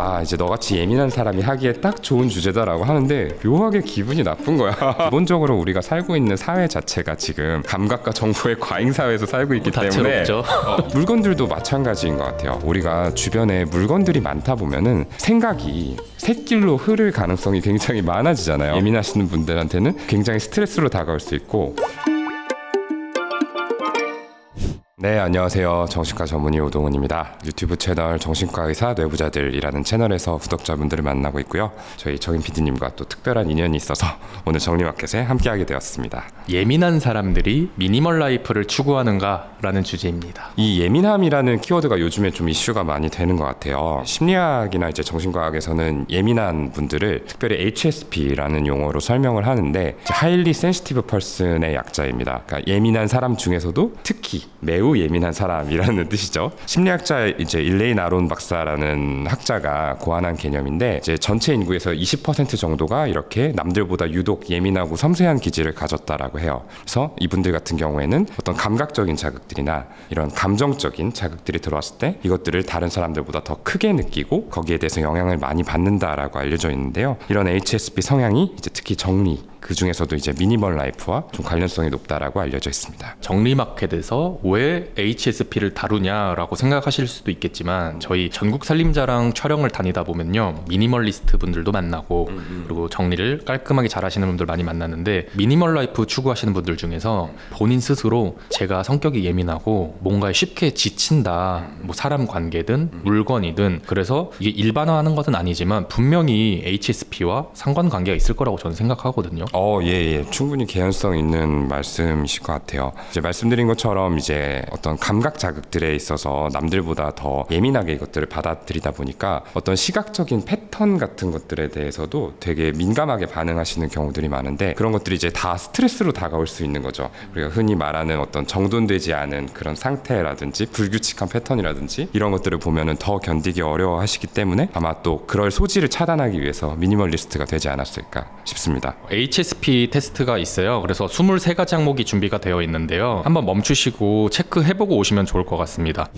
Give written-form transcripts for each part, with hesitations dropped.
아 이제 너같이 예민한 사람이 하기에 딱 좋은 주제다라고 하는데 묘하게 기분이 나쁜 거야. 기본적으로 우리가 살고 있는 사회 자체가 지금 감각과 정보의 과잉 사회에서 살고 있기 때문에 물건들도 마찬가지인 것 같아요. 우리가 주변에 물건들이 많다 보면은 생각이 샛길로 흐를 가능성이 굉장히 많아지잖아요. 예민하시는 분들한테는 굉장히 스트레스로 다가올 수 있고. 네, 안녕하세요. 정신과 전문의 오동훈입니다. 유튜브 채널 정신과 의사 뇌부자들이라는 채널에서 구독자분들을 만나고 있고요. 저희 정인 PD님과 또 특별한 인연이 있어서 오늘 정리마켓에 함께하게 되었습니다. 예민한 사람들이 미니멀 라이프를 추구하는가? 라는 주제입니다. 이 예민함이라는 키워드가 요즘에 좀 이슈가 많이 되는 것 같아요. 심리학이나 이제 정신과학에서는 예민한 분들을 특별히 HSP라는 용어로 설명을 하는데 Highly Sensitive Person의 약자입니다. 그러니까 예민한 사람 중에서도 특히 매우 예민한 사람이라는 뜻이죠. 심리학자 이제 일레인 아론 박사라는 학자가 고안한 개념인데 이제 전체 인구에서 20% 정도가 이렇게 남들보다 유독 예민하고 섬세한 기질을 가졌다라고 해요. 그래서 이분들 같은 경우에는 어떤 감각적인 자극들이나 이런 감정적인 자극들이 들어왔을 때 이것들을 다른 사람들보다 더 크게 느끼고 거기에 대해서 영향을 많이 받는다라고 알려져 있는데요. 이런 HSP 성향이 이제 특히 정리 그 중에서도 이제 미니멀 라이프와 좀 관련성이 높다라고 알려져 있습니다. 정리마켓에서 왜 HSP를 다루냐라고 생각하실 수도 있겠지만 저희 전국 살림자랑 촬영을 다니다 보면요 미니멀리스트 분들도 만나고 그리고 정리를 깔끔하게 잘 하시는 분들 많이 만났는데 미니멀 라이프 추구하시는 분들 중에서 본인 스스로 제가 성격이 예민하고 뭔가에 쉽게 지친다, 뭐 사람 관계든 물건이든 그래서 이게 일반화하는 것은 아니지만 분명히 HSP와 상관관계가 있을 거라고 저는 생각하거든요. 예. 충분히 개연성 있는 말씀이실 것 같아요. 이제 말씀드린 것처럼 이제 어떤 감각 자극들에 있어서 남들보다 더 예민하게 이것들을 받아들이다 보니까 어떤 시각적인 패턴 같은 것들에 대해서도 되게 민감하게 반응하시는 경우들이 많은데 그런 것들이 이제 다 스트레스로 다가올 수 있는 거죠. 우리가 흔히 말하는 어떤 정돈되지 않은 그런 상태라든지 불규칙한 패턴이라든지 이런 것들을 보면은 더 견디기 어려워하시기 때문에 아마 또 그럴 소지를 차단하기 위해서 미니멀리스트가 되지 않았을까 싶습니다. HSP 테스트가 있어요. 그래서 23가지 항목이 준비가 되어 있는데요. 한번 멈추시고 체크해보고 오시면 좋을 것 같습니다.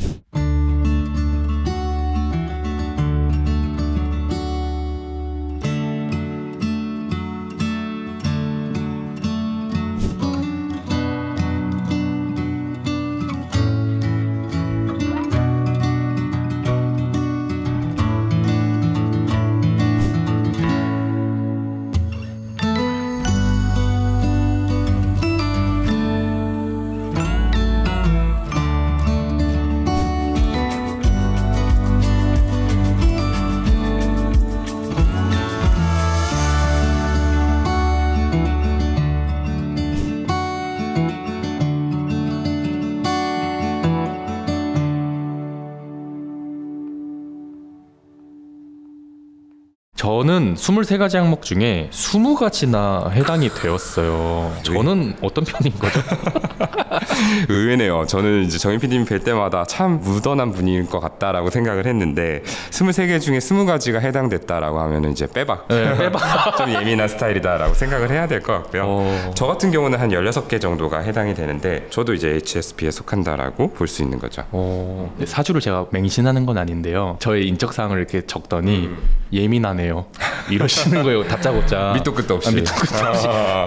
저는 23가지 항목 중에 20가지나 해당이 되었어요. 저는 어떤 편인 거죠? 의외네요. 저는 이제 정인 PD님 뵐 때마다 참 무던한 분일 것 같다라고 생각을 했는데 23개 중에 20가지가 해당됐다라고 하면 이제 빼박. 네, 빼박. 좀 예민한 스타일이다라고 생각을 해야 될 것 같고요. 저 같은 경우는 한 16개 정도가 해당이 되는데 저도 이제 HSP에 속한다라고 볼 수 있는 거죠. 사주를 제가 맹신하는 건 아닌데요. 저의 인적사항을 이렇게 적더니 예민하네요. 이러시는 거예요. 다짜고짜. 밑도 끝도 없이.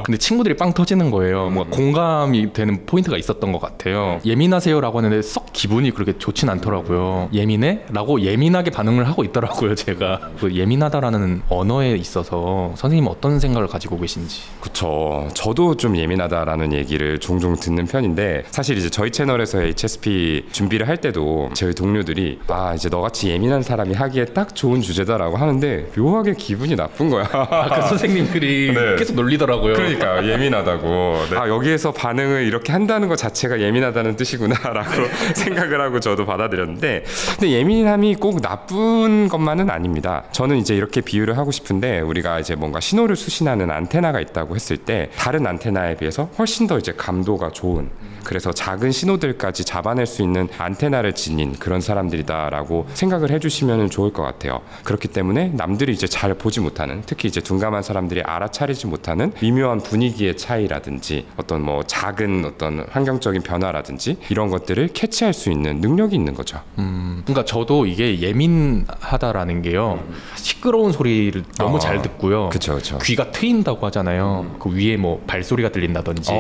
근데 친구들이 빵 터지는 거예요. 뭔가 공감이 되는 포인트가 있었던 것 같아요. 예민하세요라고 하는데 썩 기분이 그렇게 좋진 않더라고요. 예민해? 라고 예민하게 반응을 하고 있더라고요. 제가 그 예민하다라는 언어에 있어서 선생님은 어떤 생각을 가지고 계신지. 그쵸. 저도 좀 예민하다라는 얘기를 종종 듣는 편인데 사실 이제 저희 채널에서 HSP 준비를 할 때도 저희 동료들이 아 이제 너같이 예민한 사람이 하기에 딱 좋은 주제다라고 하는데 묘하게 기분이 나쁜 거야. 그 선생님들이 네. 계속 놀리더라고요. 그러니까 예민하다고. 네. 아 여기에서 반응을 이렇게 한다는 것 자체가 예민하다는 뜻이구나라고 생각을 하고 저도 받아들였는데 근데 예민함이 꼭 나쁜 것만은 아닙니다. 저는 이제 이렇게 비유를 하고 싶은데 우리가 이제 뭔가 신호를 수신하는 안테나가 있다고 했을 때 다른 안테나에 비해서 훨씬 더 이제 감도가 좋은 그래서 작은 신호들까지 잡아낼 수 있는 안테나를 지닌 그런 사람들이다라고 생각을 해주시면 좋을 것 같아요. 그렇기 때문에 남들이 이제 잘 보지 보지 못하는, 특히 이제 둔감한 사람들이 알아차리지 못하는 미묘한 분위기의 차이라든지 어떤 뭐 작은 어떤 환경적인 변화라든지 이런 것들을 캐치할 수 있는 능력이 있는 거죠. 그러니까 저도 이게 예민하다라는 게요. 시끄러운 소리를 너무 잘 듣고요. 그쵸, 그쵸. 귀가 트인다고 하잖아요. 그 위에 뭐 발소리가 들린다든지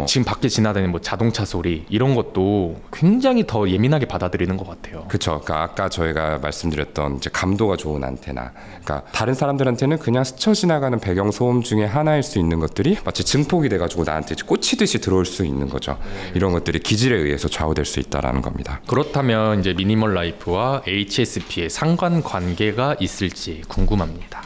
지금 밖에 지나다니는 뭐 자동차 소리 이런 것도 굉장히 더 예민하게 받아들이는 것 같아요. 그렇죠. 그러니까 아까 저희가 말씀드렸던 이제 감도가 좋은 안테나. 그러니까 다른 사람들한테는 그냥 스쳐 지나가는 배경 소음 중에 하나일 수 있는 것들이 마치 증폭이 돼가지고 나한테 꽂히듯이 들어올 수 있는 거죠. 이런 것들이 기질에 의해서 좌우될 수 있다라는 겁니다. 그렇다면 이제 미니멀 라이프와 HSP의 상관관계가 있을지 궁금합니다.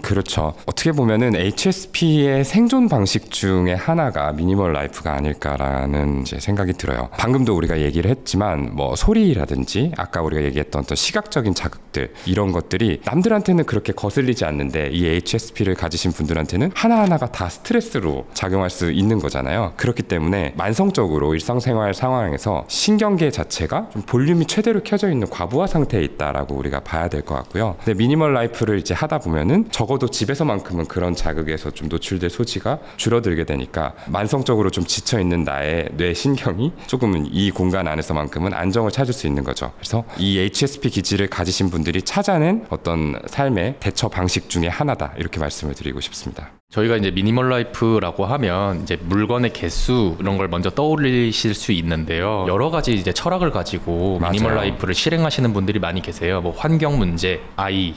그렇죠. 어떻게 보면은 HSP의 생존 방식 중에 하나가 미니멀 라이프가 아닐까라는 이제 생각이 들어요. 방금도 우리가 얘기를 했지만 뭐 소리라든지 아까 우리가 얘기했던 어떤 시각적인 자극들 이런 것들이 남들한테는 그렇게 거슬리지 않는데 이 HSP를 가지신 분들한테는 하나하나가 다 스트레스로 작용할 수 있는 거잖아요. 그렇기 때문에 만성적으로 일상생활 상황에서 신경계 자체가 좀 볼륨이 최대로 켜져 있는 과부하 상태에 있다라고 우리가 봐야 될 것 같고요. 근데 미니멀 라이프를 이제 하다 보면은 적어도 집에서만큼은 그런 자극에서 좀 노출될 소지가 줄어들게 되니까 만성적으로 좀 지쳐 있는 나의 뇌 신경이 조금은 이 공간 안에서만큼은 안정을 찾을 수 있는 거죠. 그래서 이 HSP 기질을 가지신 분들이 찾아낸 어떤 삶의 대처 방식 중에 하나다 이렇게 말씀을 드리고 싶습니다. 저희가 이제 미니멀 라이프라고 하면 이제 물건의 개수 이런 걸 먼저 떠올리실 수 있는데요. 여러 가지 이제 철학을 가지고 미니멀 맞아요. 라이프를 실행하시는 분들이 많이 계세요. 뭐 환경 문제, 아이,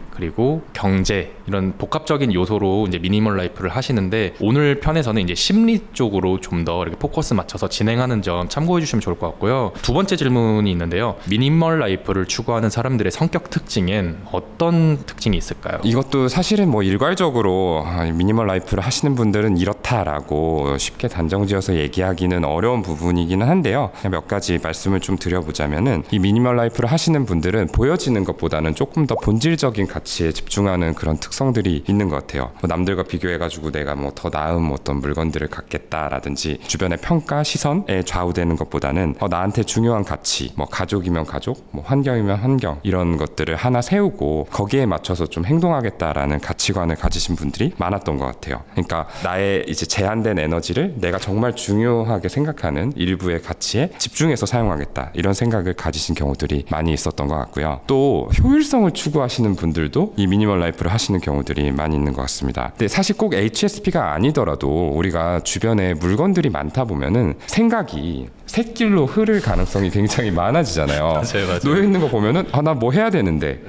그리고 경제 이런 복합적인 요소로 이제 미니멀 라이프를 하시는데 오늘 편에서는 이제 심리 쪽으로 좀 더 이렇게 포커스 맞춰서 진행하는 점 참고해 주시면 좋을 것 같고요. 두 번째 질문이 있는데요. 미니멀 라이프를 추구하는 사람들의 성격 특징엔 어떤 특징이 있을까요? 이것도 사실은 뭐 일괄적으로 미니멀 라이프를 하시는 분들은 이렇다라고 쉽게 단정지어서 얘기하기는 어려운 부분이기는 한데요. 몇 가지 말씀을 좀 드려보자면은 이 미니멀 라이프를 하시는 분들은 보여지는 것보다는 조금 더 본질적인 가치에 집중하는 그런 특성들이 있는 것 같아요. 뭐 남들과 비교해가지고 내가 뭐 더 나은 어떤 물건들을 갖겠다라든지 주변의 평가, 시선에 좌우되는 것보다는 나한테 중요한 가치, 뭐 가족이면 가족, 뭐 환경이면 환경 이런 것들을 하나 세우고 거기에 맞춰서 좀 행동하겠다라는 가치관을 가지신 분들이 많았던 것 같아요. 그러니까 나의 이제 제한된 에너지를 내가 정말 중요하게 생각하는 일부의 가치에 집중해서 사용하겠다 이런 생각을 가지신 경우들이 많이 있었던 것 같고요. 또 효율성을 추구하시는 분들도 이 미니멀 라이프를 하시는 경우들이 많이 있는 것 같습니다. 근데 사실 꼭 HSP가 아니더라도 우리가 주변에 물건들이 많다 보면은 생각이 샛길로 흐를 가능성이 굉장히 많아지잖아요. 맞아요. 놓여 있는 거 보면은 나 뭐 해야 되는데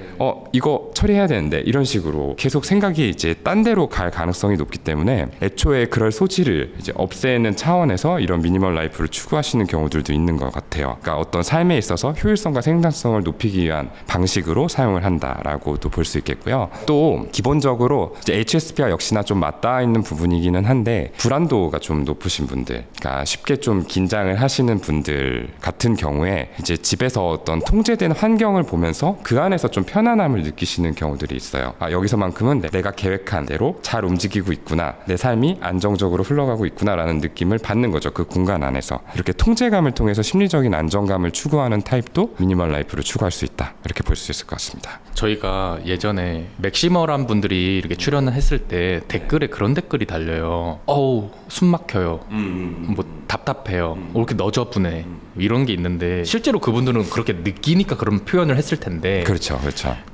이거 처리해야 되는데 이런 식으로 계속 생각이 이제 딴 데로 갈 가능성이 높기 때문에 애초에 그럴 소지를 이제 없애는 차원에서 이런 미니멀 라이프를 추구하시는 경우들도 있는 것 같아요. 그러니까 어떤 삶에 있어서 효율성과 생산성을 높이기 위한 방식으로 사용을 한다라고도 볼 수 있겠고요. 또 기본적으로 이제 HSP와 역시나 좀 맞닿아 있는 부분이기는 한데 불안도가 좀 높으신 분들, 그러니까 쉽게 좀 긴장을 하시는 분들 같은 경우에 이제 집에서 어떤 통제된 환경을 보면서 그 안에서 좀 편안함을 느끼시는 경우들이 있어요. 여기서만큼은 내가 계획한 대로 잘 움직이고 있구나, 내 삶이 안정적으로 흘러가고 있구나라는 느낌을 받는 거죠. 그 공간 안에서 이렇게 통제감을 통해서 심리적인 안정감을 추구하는 타입도 미니멀 라이프를 추구할 수 있다 이렇게 볼 수 있을 것 같습니다. 저희가 예전에 맥시멀한 분들이 이렇게 출연을 했을 때 댓글에 그런 댓글이 달려요. 어우 숨 막혀요. 뭐 답답해요. 이렇게 너저분해. 이런 게 있는데 실제로 그분들은 그렇게 느끼니까 그런 표현을 했을 텐데 그렇죠.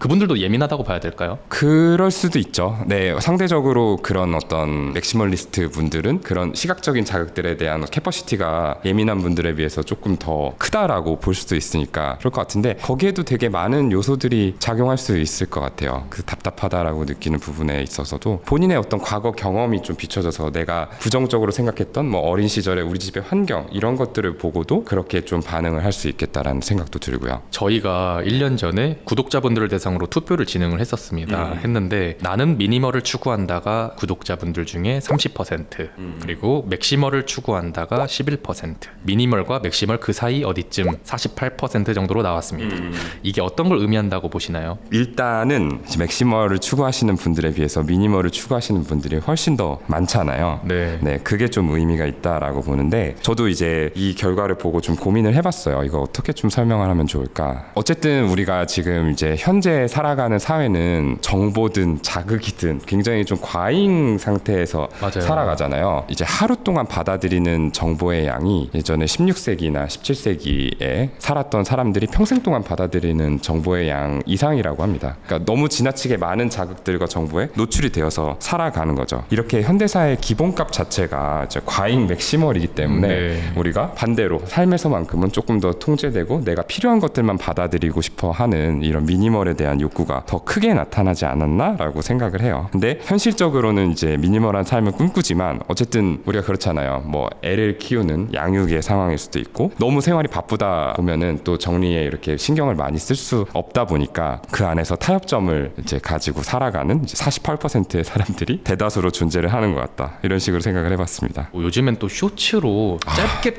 그분들도 예민하다고 봐야 될까요? 그럴 수도 있죠. 네, 상대적으로 그런 어떤 맥시멀리스트 분들은 그런 시각적인 자극들에 대한 캐퍼시티가 예민한 분들에 비해서 조금 더 크다라고 볼 수도 있으니까 그럴 것 같은데 거기에도 되게 많은 요소들이 작용할 수 있을 것 같아요. 그 답답하다라고 느끼는 부분에 있어서도 본인의 어떤 과거 경험이 좀 비춰져서 내가 부정적으로 생각했던 뭐 어린 시절에 우리 집의 환경 이런 것들을 보고도 그렇게 좀 반응을 할 수 있겠다라는 생각도 들고요. 저희가 1년 전에 구독자분들을 대상으로 투표를 진행을 했었습니다. 했는데 나는 미니멀을 추구한다가 구독자분들 중에 30%, 그리고 맥시멀을 추구한다가 11%, 미니멀과 맥시멀 그 사이 어디쯤 48% 정도로 나왔습니다. 이게 어떤 걸 의미한다고 보시나요? 일단 일단은 맥시멀을 추구하시는 분들에 비해서 미니멀을 추구하시는 분들이 훨씬 더 많잖아요. 네, 그게 좀 의미가 있다라고 보는데 저도 이제 이 결과를 보고 좀 고민을 해봤어요. 이거 어떻게 좀 설명을 하면 좋을까? 어쨌든 우리가 지금 이제 현재 살아가는 사회는 정보든 자극이든 굉장히 좀 과잉 상태에서 맞아요. 살아가잖아요. 이제 하루 동안 받아들이는 정보의 양이 예전에 16세기나 17세기에 살았던 사람들이 평생 동안 받아들이는 정보의 양 이상이라고 합니다. 그러니까 너무 지나치게 많은 자극들과 정보에 노출이 되어서 살아가는 거죠. 이렇게 현대사의 기본값 자체가 이제 과잉 맥시멀이기 때문에 우리가 반대로 삶에서만큼은 조금 더 통제되고 내가 필요한 것들만 받아들이고 싶어 하는 이런 미니멀에 대한 욕구가 더 크게 나타나지 않았나라고 생각을 해요. 근데 현실적으로는 이제 미니멀한 삶을 꿈꾸지만 어쨌든 우리가 그렇잖아요. 뭐 애를 키우는 양육의 상황일 수도 있고 너무 생활이 바쁘다 보면은 또 정리에 이렇게 신경을 많이 쓸 수 없다 보니까 그 안에서 타협점을 이제 가지고 살아가는 이제 48%의 사람들이 대다수로 존재를 하는 것 같다. 이런 식으로 생각을 해봤습니다. 요즘엔 또 쇼츠로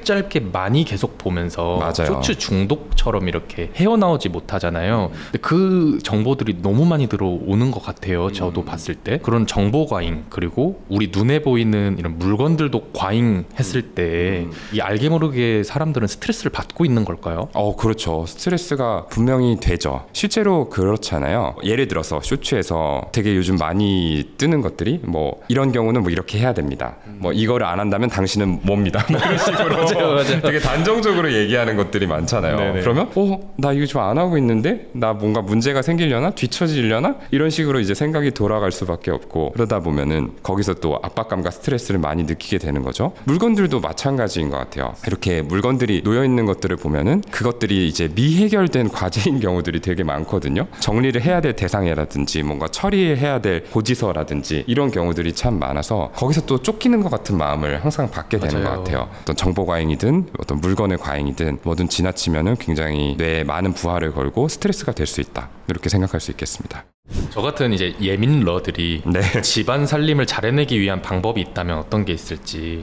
짧게 많이 계속 보면서 맞아요. 쇼츠 중독처럼 이렇게 헤어나오지 못하잖아요. 근데 그 정보들이 너무 많이 들어오는 것 같아요. 저도 봤을 때 그런 정보 과잉 그리고 우리 눈에 보이는 이런 물건들도 과잉했을 때 이 알게 모르게 사람들은 스트레스를 받고 있는 걸까요? 그렇죠. 스트레스가 분명히 되죠. 실제로 그렇잖아요. 예를 들어서 쇼츠에서 되게 요즘 많이 뜨는 것들이 뭐 이런 경우는 뭐 이렇게 해야 됩니다. 뭐 이거를 안 한다면 당신은 뭡니다. 뭐 이런 식으로 맞아요. 되게 단정적으로 얘기하는 것들이 많잖아요. 네네. 그러면 나 이거 좀 안 하고 있는데 나 뭔가 문제가 생기려나 뒤처지려나 이런 식으로 이제 생각이 돌아갈 수밖에 없고 그러다 보면은 거기서 또 압박감과 스트레스를 많이 느끼게 되는 거죠. 물건들도 마찬가지인 것 같아요. 이렇게 물건들이 놓여 있는 것들을 보면은 그것들이 이제 미해결된 과제인 경우들이 되게 많거든요. 정리를 해야 될 대상이라든지 뭔가 처리해야 될 고지서라든지 이런 경우들이 참 많아서 거기서 또 쫓기는 것 같은 마음을 항상 받게 되는 맞아요. 것 같아요. 어떤 정보 과잉이든 어떤 물건의 과잉이든 뭐든 지나치면은 굉장히 뇌에 많은 부하를 걸고 스트레스가 될 수 있다. 이렇게 생각할 수 있겠습니다. 저 같은 이제 예민러들이 집안 살림을 잘 해내기 위한 방법이 있다면 어떤 게 있을지.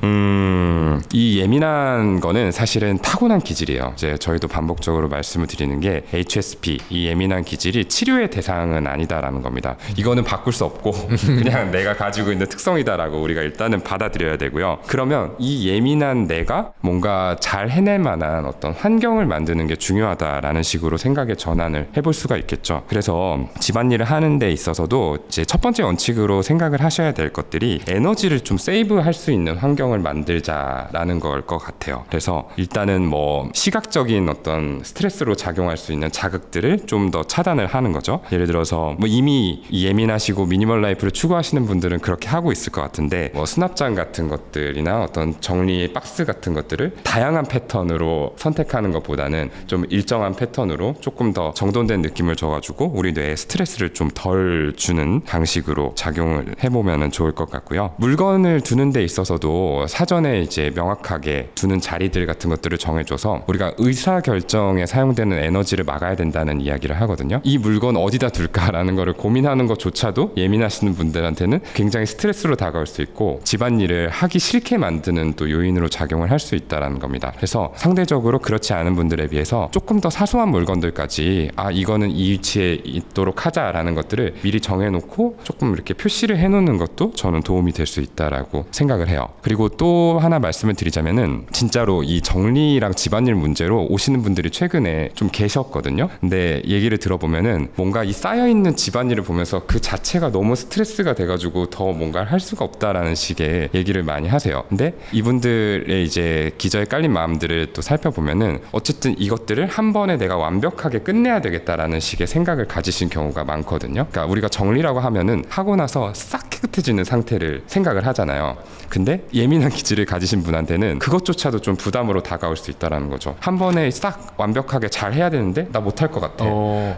이 예민한 거는 사실은 타고난 기질이에요. 이제 저희도 반복적으로 말씀을 드리는 게 HSP, 이 예민한 기질이 치료의 대상은 아니다라는 겁니다. 이거는 바꿀 수 없고 그냥 내가 가지고 있는 특성이다라고 우리가 일단은 받아들여야 되고요. 그러면 이 예민한 내가 뭔가 잘 해낼 만한 어떤 환경을 만드는 게 중요하다라는 식으로 생각의 전환을 해볼 수가 있겠죠. 그래서 집안일을 하는 데 있어서도 이제 첫 번째 원칙으로 생각을 하셔야 될 것들이 에너지를 좀 세이브할 수 있는 환경을 만들자라는 걸 것 같아요. 그래서 일단은 뭐 시각적인 어떤 스트레스로 작용할 수 있는 자극들을 좀 더 차단을 하는 거죠. 예를 들어서 뭐 이미 예민하시고 미니멀 라이프를 추구하시는 분들은 그렇게 하고 있을 것 같은데 뭐 수납장 같은 것들이나 어떤 정리 박스 같은 것들을 다양한 패턴으로 선택하는 것보다는 좀 일정한 패턴으로 조금 더 정돈된 느낌을 줘가지고 우리 뇌에 스트레스를 좀 덜 주는 방식으로 작용을 해보면 좋을 것 같고요. 물건을 두는 데 있어서도 사전에 이제 명확하게 두는 자리들 같은 것들을 정해줘서 우리가 의사결정에 사용되는 에너지를 막아야 된다는 이야기를 하거든요. 이 물건 어디다 둘까라는 거를 고민하는 것조차도 예민하시는 분들한테는 굉장히 스트레스로 다가올 수 있고 집안일을 하기 싫게 만드는 또 요인으로 작용을 할 수 있다는 겁니다. 그래서 상대적으로 그렇지 않은 분들에 비해서 조금 더 사소한 물건들까지 이거는 이 위치에 있도록 하자라는 것들을 미리 정해놓고 조금 이렇게 표시를 해놓는 것도 저는 도움이 될 수 있다라고 생각을 해요. 그리고 또 하나 말씀을 드리자면은 진짜로 이 정리랑 집안일 문제로 오시는 분들이 최근에 좀 계셨거든요. 근데 얘기를 들어보면은 뭔가 이 쌓여있는 집안일을 보면서 그 자체가 너무 스트레스가 돼가지고 더 뭔가를 할 수가 없다라는 식의 얘기를 많이 하세요. 근데 이분들의 이제 기저에 깔린 마음들을 또 살펴보면은 어쨌든 이것들을 한 번에 내가 완벽하게 끝내야 되겠다라는 식의 생각을 가지신 경우가 많거든요. 그러니까 우리가 정리라고 하면은 하고 나서 싹 깨끗해지는 상태를 생각을 하잖아요. 근데 예민한 기질을 가지신 분한테는 그것조차도 좀 부담으로 다가올 수 있다는 거죠. 한 번에 싹 완벽하게 잘 해야 되는데 나 못할 것 같아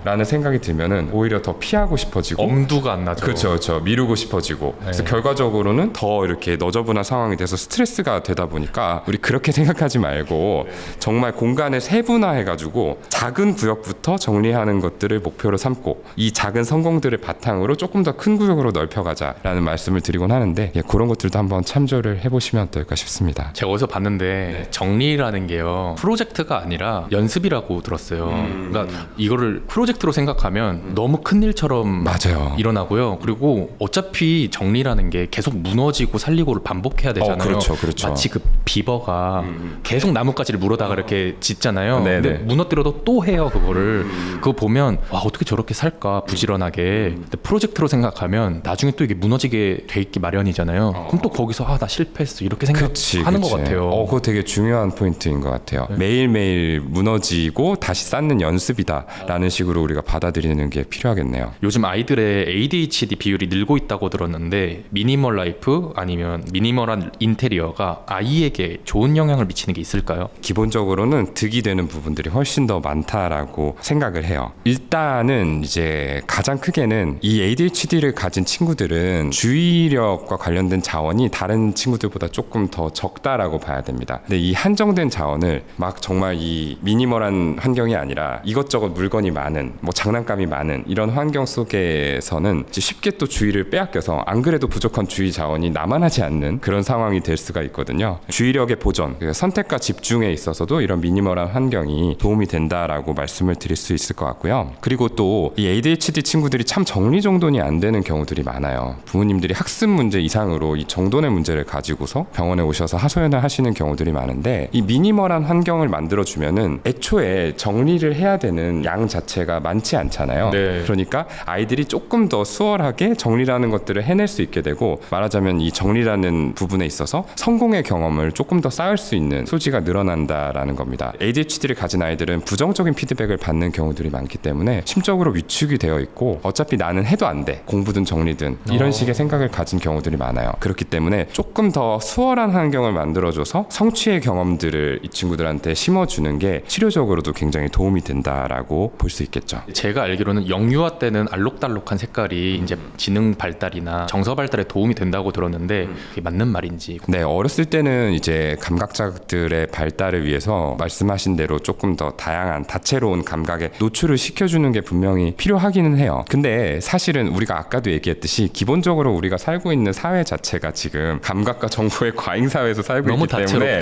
라는 생각이 들면은 오히려 더 피하고 싶어지고 엄두가 안 나죠. 그렇죠. 미루고 싶어지고 그래서 결과적으로는 더 이렇게 너저분한 상황이 돼서 스트레스가 되다 보니까 우리 그렇게 생각하지 말고 정말 공간을 세분화해가지고 작은 구역부터 정리하는 것들을 목표로 삼고 이 작은 성공 행동들을 바탕으로 조금 더 큰 구역으로 넓혀가자라는 말씀을 드리곤 하는데 그런 것들도 한번 참조를 해보시면 어떨까 싶습니다. 제가 어디서 봤는데 정리라는 게요 프로젝트가 아니라 연습이라고 들었어요. 그러니까 이거를 프로젝트로 생각하면 너무 큰 일처럼 맞아요. 일어나고요. 그리고 어차피 정리라는 게 계속 무너지고 살리고를 반복해야 되잖아요. 그렇죠. 마치 그 비버가 계속 나뭇가지를 물어다가 이렇게 짓잖아요. 네네. 근데 무너뜨려도 또 해요 그거를. 그거 보면 와 어떻게 저렇게 살까 부지런하게. 근데 프로젝트로 생각하면 나중에 또 이게 무너지게 돼 있기 마련이잖아요. 그럼 또 거기서 나 실패했어 이렇게 생각하는 것 같아요. 그거 되게 중요한 포인트인 것 같아요. 매일매일 무너지고 다시 쌓는 연습이다라는 식으로 우리가 받아들이는 게 필요하겠네요. 요즘 아이들의 ADHD 비율이 늘고 있다고 들었는데 미니멀 라이프 아니면 미니멀한 인테리어가 아이에게 좋은 영향을 미치는 게 있을까요? 기본적으로는 득이 되는 부분들이 훨씬 더 많다라고 생각을 해요. 일단은 이제 가장 크게는 이 ADHD를 가진 친구들은 주의력과 관련된 자원이 다른 친구들보다 조금 더 적다라고 봐야 됩니다. 근데 이 한정된 자원을 막 정말 이 미니멀한 환경이 아니라 이것저것 물건이 많은 뭐 장난감이 많은 이런 환경 속에서는 쉽게 또 주의를 빼앗겨서 안 그래도 부족한 주의 자원이 남아나지 않는 그런 상황이 될 수가 있거든요. 주의력의 보존, 선택과 집중에 있어서도 이런 미니멀한 환경이 도움이 된다라고 말씀을 드릴 수 있을 것 같고요. 그리고 또 이 ADHD 친구들이 참 정리정돈이 안 되는 경우들이 많아요. 부모님들이 학습 문제 이상으로 이 정돈의 문제를 가지고서 병원에 오셔서 하소연을 하시는 경우들이 많은데 이 미니멀한 환경을 만들어주면은 애초에 정리를 해야 되는 양 자체가 많지 않잖아요. 네. 그러니까 아이들이 조금 더 수월하게 정리라는 것들을 해낼 수 있게 되고 말하자면 이 정리라는 부분에 있어서 성공의 경험을 조금 더 쌓을 수 있는 소지가 늘어난다라는 겁니다. ADHD를 가진 아이들은 부정적인 피드백을 받는 경우들이 많기 때문에 심적으로 위축이 되어 있고 어차피 나는 해도 안 돼. 공부든 정리든 이런 식의 생각을 가진 경우들이 많아요. 그렇기 때문에 조금 더 수월한 환경을 만들어줘서 성취의 경험들을 이 친구들한테 심어주는 게 치료적으로도 굉장히 도움이 된다라고 볼 수 있겠죠. 제가 알기로는 영유아 때는 알록달록한 색깔이 이제 지능 발달이나 정서 발달에 도움이 된다고 들었는데 그게 맞는 말인지. 네, 어렸을 때는 이제 감각자들의 발달을 위해서 말씀하신 대로 조금 더 다양한 다채로운 감각에 노출을 시켜주는 게 분명히 필요하기는 해요. 근데 사실은 우리가 아까도 얘기했듯이 기본적으로 우리가 살고 있는 사회 자체가 지금 감각과 정보의 과잉 사회에서 살고 너무 있기 때문에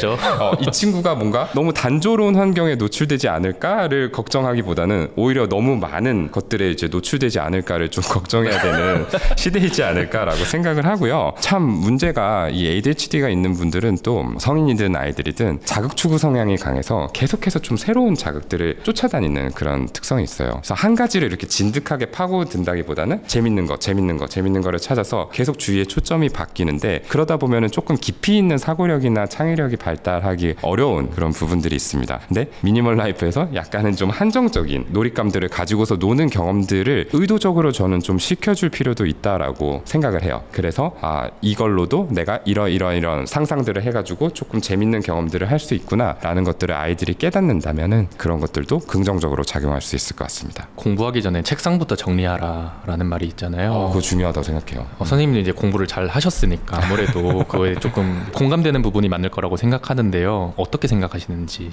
이 친구가 뭔가 너무 단조로운 환경에 노출되지 않을까를 걱정하기보다는 오히려 너무 많은 것들에 이제 노출되지 않을까를 좀 걱정해야 되는 시대이지 않을까라고 생각을 하고요. 참 문제가 이 ADHD가 있는 분들은 또 성인이든 아이들이든 자극 추구 성향이 강해서 계속해서 좀 새로운 자극들을 쫓아다니는 그런 특성이 있어요. 그래서 한 가지를 이렇게 진득하게 파고든다기보다는 재밌는 거를 찾아서 계속 주의의 초점이 바뀌는데 그러다 보면은 조금 깊이 있는 사고력이나 창의력이 발달하기 어려운 그런 부분들이 있습니다. 근데 미니멀 라이프에서 약간은 좀 한정적인 놀잇감들을 가지고서 노는 경험들을 의도적으로 저는 좀 시켜줄 필요도 있다라고 생각을 해요. 그래서 이걸로도 내가 이런 상상들을 해가지고 조금 재밌는 경험들을 할 수 있구나라는 것들을 아이들이 깨닫는다면은 그런 것들도 긍정적으로 작용할 수 있을 것 같습니다. 공부하기 전에 책상부터 정리하라라는 말이 있잖아요. 그거 중요하다고 생각해요. 선생님도 이제 공부를 잘 하셨으니까 아무래도 그거에 조금 공감되는 부분이 많을 거라고 생각하는데요. 어떻게 생각하시는지.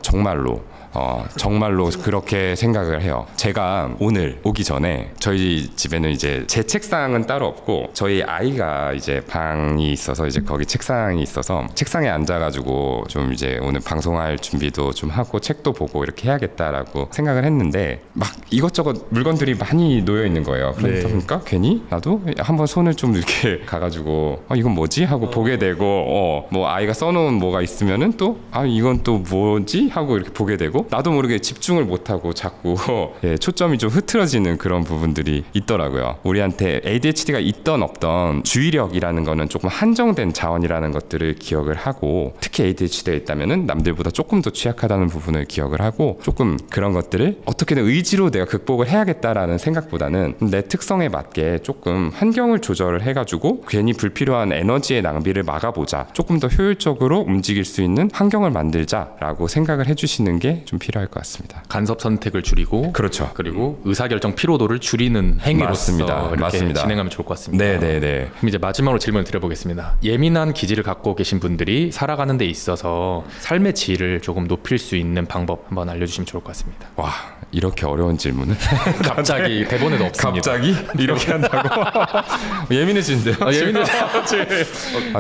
정말로 그렇게 생각을 해요. 제가 오늘 오기 전에 저희 집에는 이제 제 책상은 따로 없고 저희 아이가 이제 방이 있어서 이제 거기 책상이 있어서 책상에 앉아가지고 좀 이제 오늘 방송할 준비도 좀 하고 책도 보고 이렇게 해야겠다라고 생각을 했는데 막 이것저것 물건들이 많이 놓여 있는 거예요. 그러니까 괜히 나도 한번 손을 좀 이렇게 가가지고 이건 뭐지 하고 보게 되고 뭐 아이가 써놓은 뭐가 있으면은 또 이건 또 뭐지 하고 이렇게 보게 되고 나도 모르게 집중을 못하고 자꾸 초점이 좀 흐트러지는 그런 부분들이 있더라고요. 우리한테 ADHD가 있던 없던 주의력이라는 거는 조금 한정된 자원이라는 것들을 기억을 하고 특히 ADHD가 있다면은 남들보다 조금 더 취약하다는 부분을 기억을 하고 조금 그런 것들을 어떻게든 의지로 내가 극복을 해야겠다라는 생각보다는 내 특성에 맞게 조금 환경을 조절을 해가지고 괜히 불필요한 에너지의 낭비를 막아보자 조금 더 효율적으로 움직일 수 있는 환경을 만들자라고 생각을 해주시는 게 좀 좀 필요할 것 같습니다. 간섭 선택을 줄이고 그렇죠. 그리고 의사결정 피로도를 줄이는 행위로서 맞습니다. 이렇게 맞습니다. 진행하면 좋을 것 같습니다. 네네네. 그럼 이제 마지막으로 질문을 드려보겠습니다. 예민한 기질을 갖고 계신 분들이 살아가는 데 있어서 삶의 질을 조금 높일 수 있는 방법 한번 알려주시면 좋을 것 같습니다. 와, 이렇게 어려운 질문은 갑자기 대본에도 없습니다. 갑자기 이렇게 한다고? 예민해지는데요?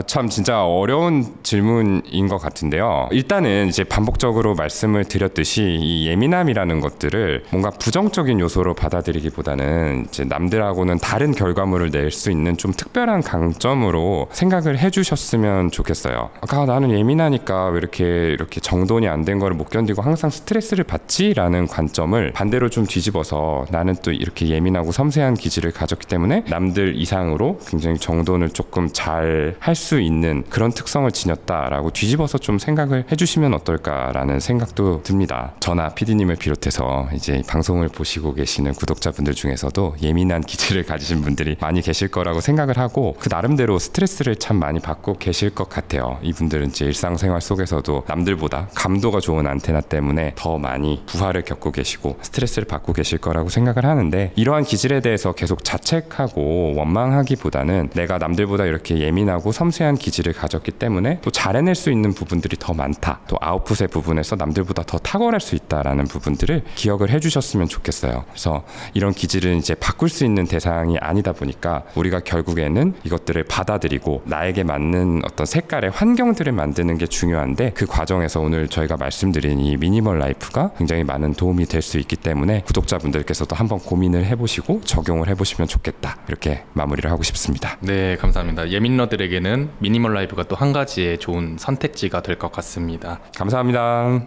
참 진짜 어려운 질문인 것 같은데요. 일단은 이제 반복적으로 말씀을 드렸듯이 이 예민함이라는 것들을 뭔가 부정적인 요소로 받아들이기보다는 이제 남들하고는 다른 결과물을 낼 수 있는 좀 특별한 강점으로 생각을 해주셨으면 좋겠어요. 아까 나는 예민하니까 왜 이렇게 정돈이 안 된 거를 못 견디고 항상 스트레스를 받지라는 관점을 반대로 좀 뒤집어서 나는 또 이렇게 예민하고 섬세한 기질을 가졌기 때문에 남들 이상으로 굉장히 정돈을 조금 잘 할 수 있는 그런 특성을 지녔다라고 뒤집어서 좀 생각을 해주시면 어떨까라는 생각도 듭니다. 저나 PD님을 비롯해서 이제 방송을 보시고 계시는 구독자분들 중에서도 예민한 기질을 가지신 분들이 많이 계실 거라고 생각을 하고 그 나름대로 스트레스를 참 많이 받고 계실 것 같아요. 이분들은 이제 일상생활 속에서도 남들보다 감도가 좋은 안테나 때문에 더 많이 부하를 겪고 계시고 스트레스를 받고 계실 거라고 생각을 하는데 이러한 기질에 대해서 계속 자책하고 원망하기보다는 내가 남들보다 이렇게 예민하고 섬세한 기질을 가졌기 때문에 또 잘 해낼 수 있는 부분들이 더 많다. 또 아웃풋의 부분에서 남들보다 더 탁월할 수 있다라는 부분들을 기억을 해주셨으면 좋겠어요. 그래서 이런 기질은 이제 바꿀 수 있는 대상이 아니다 보니까 우리가 결국에는 이것들을 받아들이고 나에게 맞는 어떤 색깔의 환경들을 만드는 게 중요한데 그 과정에서 오늘 저희가 말씀드린 이 미니멀 라이프가 굉장히 많은 도움이 될 수 있기 때문에 구독자분들께서도 한번 고민을 해보시고 적용을 해보시면 좋겠다. 이렇게 마무리를 하고 싶습니다. 네, 감사합니다. 예민러들에게는 미니멀 라이프가 또 한 가지의 좋은 선택지가 될 것 같습니다. 감사합니다.